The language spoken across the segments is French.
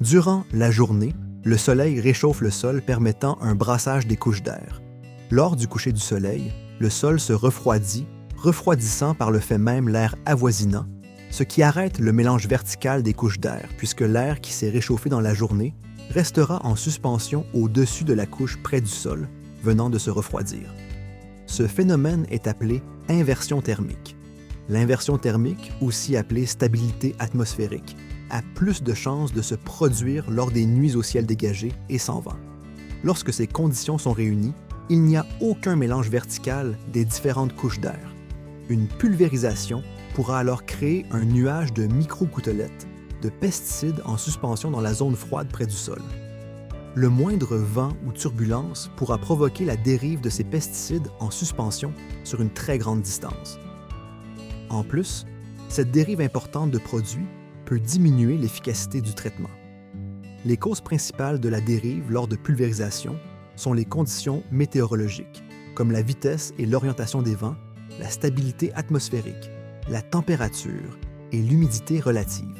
Durant la journée, le soleil réchauffe le sol permettant un brassage des couches d'air. Lors du coucher du soleil, le sol se refroidit, refroidissant par le fait même l'air avoisinant, ce qui arrête le mélange vertical des couches d'air puisque l'air qui s'est réchauffé dans la journée restera en suspension au-dessus de la couche près du sol, venant de se refroidir. Ce phénomène est appelé inversion thermique. L'inversion thermique, aussi appelée stabilité atmosphérique, a plus de chances de se produire lors des nuits au ciel dégagé et sans vent. Lorsque ces conditions sont réunies, il n'y a aucun mélange vertical des différentes couches d'air. Une pulvérisation pourra alors créer un nuage de micro-gouttelettes de pesticides en suspension dans la zone froide près du sol. Le moindre vent ou turbulence pourra provoquer la dérive de ces pesticides en suspension sur une très grande distance. En plus, cette dérive importante de produits peut diminuer l'efficacité du traitement. Les causes principales de la dérive lors de pulvérisation sont les conditions météorologiques, comme la vitesse et l'orientation des vents, la stabilité atmosphérique, la température et l'humidité relative.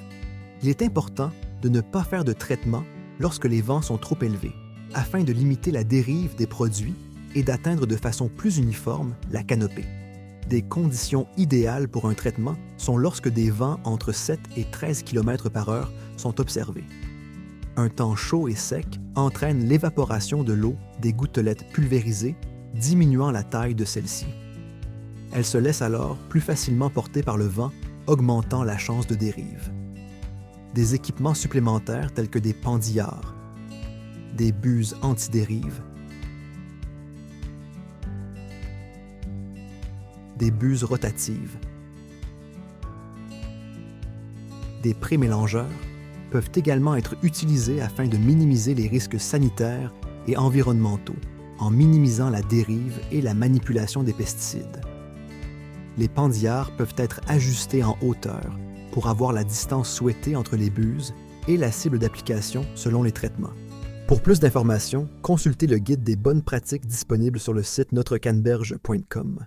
Il est important de ne pas faire de traitement lorsque les vents sont trop élevés, afin de limiter la dérive des produits et d'atteindre de façon plus uniforme la canopée. Des conditions idéales pour un traitement sont lorsque des vents entre 7 et 13 km/h sont observés. Un temps chaud et sec entraîne l'évaporation de l'eau des gouttelettes pulvérisées, diminuant la taille de celles-ci. Elles se laissent alors plus facilement porter par le vent, augmentant la chance de dérive. Des équipements supplémentaires tels que des pendillards, des buses anti-dérive, des buses rotatives, des prémélangeurs peuvent également être utilisés afin de minimiser les risques sanitaires et environnementaux en minimisant la dérive et la manipulation des pesticides. Les pendillards peuvent être ajustés en hauteur pour avoir la distance souhaitée entre les buses et la cible d'application selon les traitements. Pour plus d'informations, consultez le guide des bonnes pratiques disponible sur le site notrecanneberge.com.